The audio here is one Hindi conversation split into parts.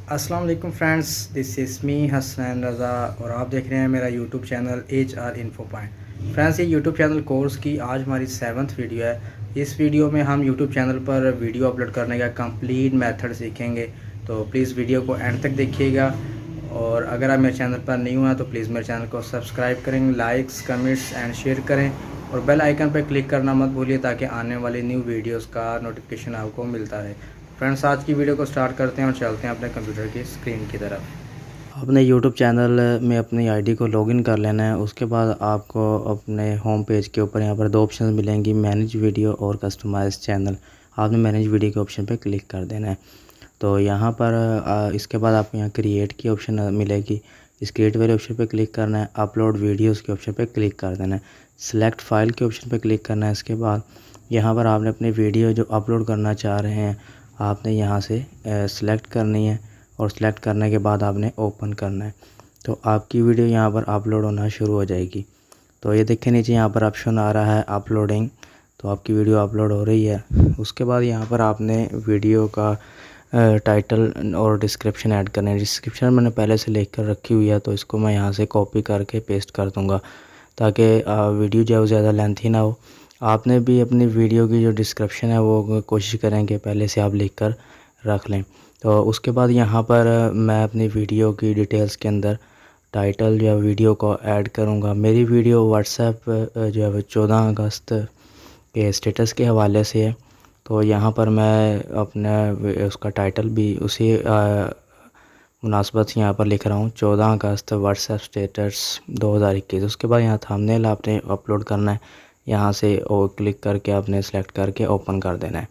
अस्सलाम वालेकुम friends, this is me Hasan Raza और आप देख रहे हैं मेरा YouTube channel HR info point. Friends, ये यूट्यूब चैनल कोर्स की आज हमारी 7th वीडियो है। इस वीडियो में हम यूट्यूब चैनल पर वीडियो अपलोड करने का कंप्लीट मेथड सीखेंगे, तो प्लीज़ वीडियो को एंड तक देखिएगा। और अगर आप मेरे चैनल पर न्यू हैं तो प्लीज़ मेरे चैनल को सब्सक्राइब करें, लाइक्स कमेंट्स एंड शेयर करें और बेल आइकन पर क्लिक करना मत भूलिए ताकि आने वाली न्यू वीडियोज़ का नोटिफिकेशन आपको मिलता रहे। फ्रेंड्स, आज की वीडियो को स्टार्ट करते हैं और चलते हैं अपने कंप्यूटर की स्क्रीन की तरफ। अपने यूट्यूब चैनल में अपनी आईडी को लॉगिन कर लेना है। उसके बाद आपको अपने होम पेज के ऊपर यहाँ पर दो ऑप्शन मिलेंगी, मैनेज वीडियो और कस्टमाइज चैनल। आपने मैनेज वीडियो के ऑप्शन पर क्लिक कर देना है। तो यहाँ पर इसके बाद आपको यहाँ क्रिएट की ऑप्शन मिलेगी। इस क्रिएट वाले ऑप्शन पर क्लिक करना है। अपलोड वीडियोस के ऑप्शन पर क्लिक कर देना है। सिलेक्ट फाइल के ऑप्शन पर क्लिक करना है। इसके बाद यहाँ पर आपने अपनी वीडियो जो अपलोड करना चाह रहे हैं आपने यहाँ से सिलेक्ट करनी है और सिलेक्ट करने के बाद आपने ओपन करना है। तो आपकी वीडियो यहाँ पर अपलोड होना शुरू हो जाएगी। तो ये देखिए नीचे यहाँ पर ऑप्शन आ रहा है अपलोडिंग, तो आपकी वीडियो अपलोड हो रही है। उसके बाद यहाँ पर आपने वीडियो का टाइटल और डिस्क्रिप्शन ऐड करना है। डिस्क्रिप्शन मैंने पहले से लिख कर रखी हुई है, तो इसको मैं यहाँ से कॉपी करके पेस्ट कर दूँगा ताकि वीडियो जो है ज़्यादा लेंथी ना हो। आपने भी अपनी वीडियो की जो डिस्क्रिप्शन है वो कोशिश करें कि पहले से आप लिख कर रख लें। तो उसके बाद यहाँ पर मैं अपनी वीडियो की डिटेल्स के अंदर टाइटल या वीडियो को ऐड करूँगा। मेरी वीडियो व्हाट्सएप जो है वो 14 अगस्त के स्टेटस के हवाले से है, तो यहाँ पर मैं अपना उसका टाइटल भी उसी मुनासबत से यहाँ पर लिख रहा हूँ, 14 अगस्त व्हाट्सएप स्टेटस 2021। उसके बाद यहाँ थंबनेल आपने अपलोड करना है। यहाँ से और क्लिक करके आपने सेलेक्ट करके ओपन कर देना है।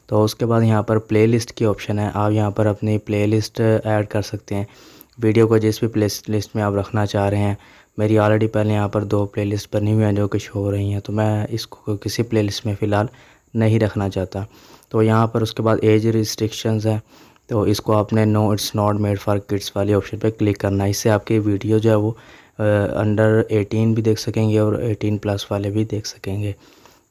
तो उसके बाद यहाँ पर प्लेलिस्ट की ऑप्शन है। आप यहाँ पर अपनी प्लेलिस्ट ऐड कर सकते हैं वीडियो को जिस भी प्लेलिस्ट में आप रखना चाह रहे हैं। मेरी ऑलरेडी पहले यहाँ पर 2 प्लेलिस्ट बनी हुई हैं जो कि शो हो रही हैं, तो मैं इसको किसी प्लेलिस्ट में फ़िलहाल नहीं रखना चाहता। तो यहाँ पर उसके बाद एज रिस्ट्रिक्शंस है, तो इसको आपने no it's not made for kids वाले ऑप्शन पे क्लिक करना है। इससे आपकी वीडियो जो है वो अंडर 18 भी देख सकेंगे और 18 प्लस वाले भी देख सकेंगे।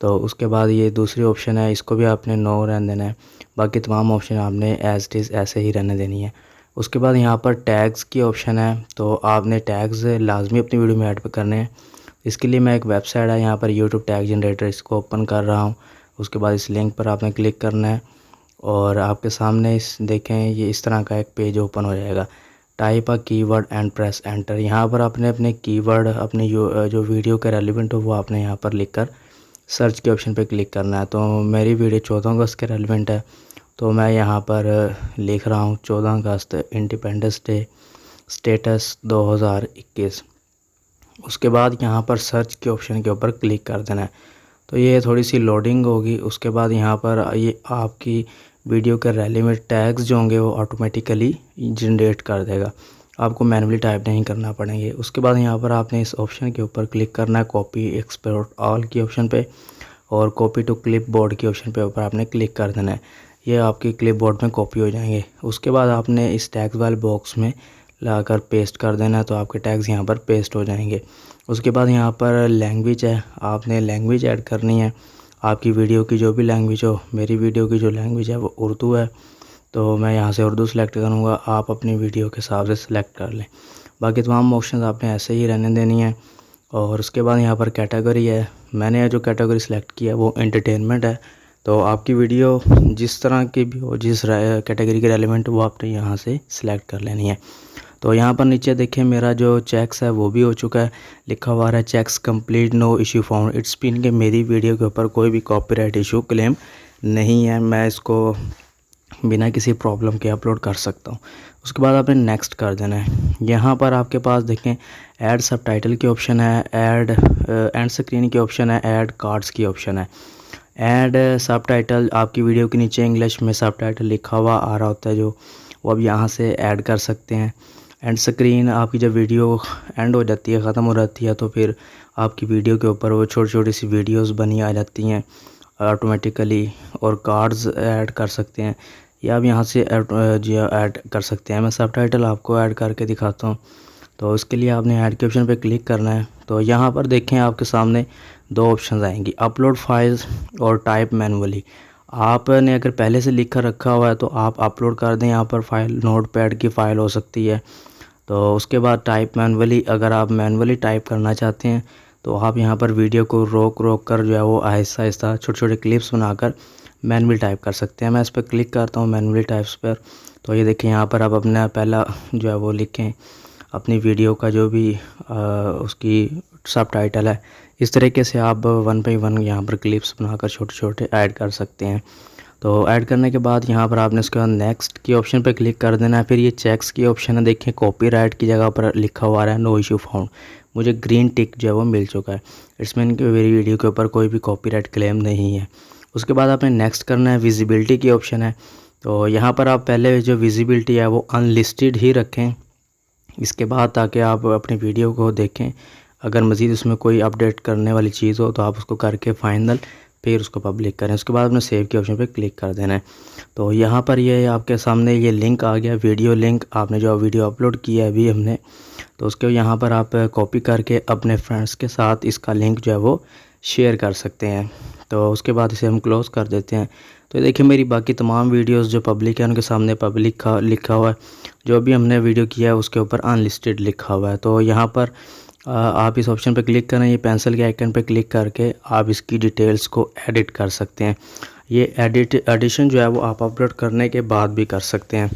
तो उसके बाद ये दूसरी ऑप्शन है, इसको भी आपने नो रहने देना है। बाकी तमाम ऑप्शन आपने एज इट इज़ ऐसे ही रहने देनी है। उसके बाद यहाँ पर टैग्स की ऑप्शन है, तो आपने टैग्स लाजमी अपनी वीडियो में ऐड करने हैं। इसके लिए मैं एक वेबसाइट है यहाँ पर यूट्यूब टैग जनरेटर, इसको ओपन कर रहा हूँ। उसके बाद इस लिंक पर आपने क्लिक करना है और आपके सामने इस देखें ये इस तरह का एक पेज ओपन हो जाएगा। Type a keyword and press enter. यहाँ पर आपने अपने कीवर्ड अपने जो वीडियो के रेलिवेंट हो वो आपने यहाँ पर लिखकर सर्च के ऑप्शन पे क्लिक करना है। तो मेरी वीडियो 14 अगस्त के रेलिवेंट है, तो मैं यहाँ पर लिख रहा हूँ 14 अगस्त इंडिपेंडेंस डे स्टेटस 2021। उसके बाद यहाँ पर सर्च के ऑप्शन के ऊपर क्लिक कर देना है। तो ये थोड़ी सी लोडिंग होगी। उसके बाद यहाँ पर ये आपकी वीडियो के रेलेवेंट टैग्स जो होंगे वो ऑटोमेटिकली जनरेट कर देगा, आपको मैनुअली टाइप नहीं करना पड़ेंगे। उसके बाद यहाँ पर आपने इस ऑप्शन के ऊपर क्लिक करना है, कॉपी एक्सपोर्ट ऑल की ऑप्शन पे और कॉपी टू क्लिप बोर्ड के ऑप्शन पे ऊपर आपने क्लिक कर देना है। ये आपकी क्लिप बोर्ड में कॉपी हो जाएंगे। उसके बाद आपने इस टैग्स वाले बॉक्स में लाकर पेस्ट कर देना है, तो आपके टैग्स यहाँ पर पेस्ट हो जाएंगे। उसके बाद यहाँ पर लैंग्वेज है, आपने लैंग्वेज ऐड करनी है। आपकी वीडियो की जो भी लैंग्वेज हो, मेरी वीडियो की जो लैंग्वेज है वो उर्दू है, तो मैं यहाँ से उर्दू सेलेक्ट करूँगा। आप अपनी वीडियो के हिसाब से सिलेक्ट कर लें। बाकी तमाम ऑप्शन आपने ऐसे ही रहने देनी है। और उसके बाद यहाँ पर कैटेगरी है, मैंने जो कैटेगरी सिलेक्ट किया है वो एंटरटेनमेंट है। तो आपकी वीडियो जिस तरह की भी हो, जिस कैटेगरी के रेलिवेंट वो आपने यहाँ से सिलेक्ट कर लेनी है। तो यहाँ पर नीचे देखें मेरा जो चेक्स है वो भी हो चुका है, लिखा हुआ है checks complete no issue found. It's mean कि मेरी वीडियो के ऊपर कोई भी कॉपीराइट इशू क्लेम नहीं है, मैं इसको बिना किसी प्रॉब्लम के अपलोड कर सकता हूँ। उसके बाद आपने नेक्स्ट कर देना है। यहाँ पर आपके पास देखें ऐड सबटाइटल की ऑप्शन है, ऐड एंड स्क्रीन की ऑप्शन है, ऐड कार्ड्स की ऑप्शन है। ऐड सबटाइटल आपकी वीडियो के नीचे इंग्लिश में सबटाइटल लिखा हुआ आ रहा होता है जो वो अब यहाँ से ऐड कर सकते हैं। एंड स्क्रीन आपकी जब वीडियो एंड हो जाती है, ख़त्म हो जाती है, तो फिर आपकी वीडियो के ऊपर वो छोटी छोटी सी वीडियोस बनी आ जाती हैं ऑटोमेटिकली। और कार्ड्स ऐड कर सकते हैं या आप यहाँ से ऐड कर सकते हैं। मैं सबटाइटल आपको ऐड करके दिखाता हूँ। तो इसके लिए आपने ऐड के ऑप्शन पे क्लिक करना है। तो यहाँ पर देखें आपके सामने 2 ऑप्शन आएंगी, अपलोड फाइल्स और टाइप मैनुअली। आपने अगर पहले से लिखा रखा हुआ है तो आप अपलोड कर दें। यहाँ पर फाइल नोटपैड की फ़ाइल हो सकती है। तो उसके बाद टाइप मैनुअली, अगर आप मैनुअली टाइप करना चाहते हैं तो आप यहाँ पर वीडियो को रोक कर जो है वो आहिस्ता आहिस्ता छोटे छोटे क्लिप्स बनाकर मैनुअली टाइप कर सकते हैं। मैं इस पर क्लिक करता हूँ मैनुअली टाइप्स पर। तो ये देखिए यहाँ पर आप अपना पहला जो है वो लिखें अपनी वीडियो का जो भी उसकी सब टाइटल है। इस तरीके से आप 1 बाय 1 यहाँ पर क्लिप्स बनाकर छोटे छोटे ऐड कर सकते हैं। तो ऐड करने के बाद यहाँ पर आपने इसके बाद नेक्स्ट की ऑप्शन पर क्लिक कर देना है। फिर ये चेक्स की ऑप्शन है, देखिए कॉपीराइट की जगह पर लिखा हुआ है नो इशू फाउंड। मुझे ग्रीन टिक जो है वो मिल चुका है। इट्स मीन कि मेरी वीडियो के ऊपर कोई भी कॉपीराइट क्लेम नहीं है। उसके बाद आपने नेक्स्ट करना है, विजिबिलिटी की ऑप्शन है। तो यहाँ पर आप पहले जो विजिबिलिटी है वो अनलिस्टेड ही रखें इसके बाद, ताकि आप अपनी वीडियो को देखें। अगर मज़ीद उसमें कोई अपडेट करने वाली चीज़ हो तो आप उसको करके फाइनल फिर उसको पब्लिक करें। उसके बाद आपने सेव के ऑप्शन पे क्लिक कर देना है। तो यहाँ पर ये आपके सामने ये लिंक आ गया, वीडियो लिंक। आपने जो वीडियो अपलोड किया है अभी हमने, तो उसके यहाँ पर आप कॉपी करके अपने फ्रेंड्स के साथ इसका लिंक जो है वो शेयर कर सकते हैं। तो उसके बाद इसे हम क्लोज़ कर देते हैं। तो देखिए मेरी बाकी तमाम वीडियोस जो पब्लिक है उनके सामने पब्लिक लिखा हुआ है। जो भी हमने वीडियो किया है उसके ऊपर अनलिस्टेड लिखा हुआ है। तो यहाँ पर आप इस ऑप्शन पर क्लिक करें, ये पेंसिल के आइकन पर क्लिक करके आप इसकी डिटेल्स को एडिट कर सकते हैं। ये एडिशन जो है वो आप अपलोड करने के बाद भी कर सकते हैं।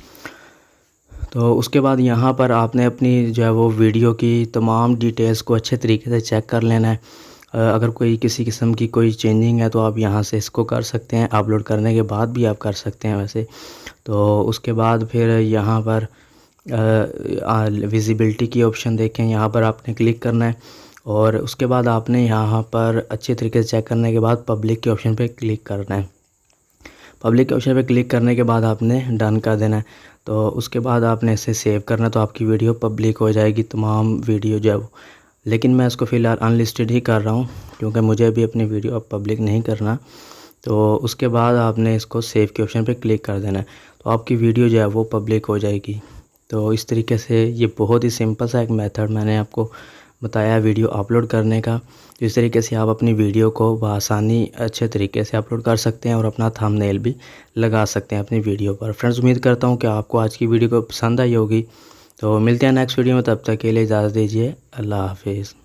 तो उसके बाद यहाँ पर आपने अपनी जो है वो वीडियो की तमाम डिटेल्स को अच्छे तरीके से चेक कर लेना है। अगर कोई किसी किस्म की कोई चेंजिंग है तो आप यहाँ से इसको कर सकते हैं, अपलोड करने के बाद भी आप कर सकते हैं वैसे। तो उसके बाद फिर यहाँ पर विजिबिलिटी की ऑप्शन देखें, यहाँ पर आपने क्लिक करना है और उसके बाद आपने यहाँ पर अच्छे तरीके से चेक करने के बाद पब्लिक के ऑप्शन पे क्लिक करना है। पब्लिक के ऑप्शन पे क्लिक करने के बाद आपने डन कर देना है। तो उसके बाद आपने इसे सेव करना है, तो आपकी वीडियो पब्लिक हो जाएगी, तमाम वीडियो जो है। लेकिन मैं इसको फ़िलहाल अनलिस्टेड ही कर रहा हूँ क्योंकि मुझे अभी अपनी वीडियो अब पब्लिक नहीं करना। तो उसके बाद आपने इसको सेव के ऑप्शन पे क्लिक कर देना है, तो आपकी वीडियो जो है वो पब्लिक हो जाएगी। तो इस तरीके से ये बहुत ही सिंपल सा एक मेथड मैंने आपको बताया वीडियो अपलोड करने का। तो इस तरीके से आप अपनी वीडियो को बआसानी अच्छे तरीके से अपलोड कर सकते हैं और अपना थंबनेल भी लगा सकते हैं अपनी वीडियो पर। फ्रेंड्स, उम्मीद करता हूँ कि आपको आज की वीडियो को पसंद आई होगी। तो मिलते हैं नेक्स्ट वीडियो में, तब तक के लिए इजाज़त दीजिए। अल्लाह हाफिज़।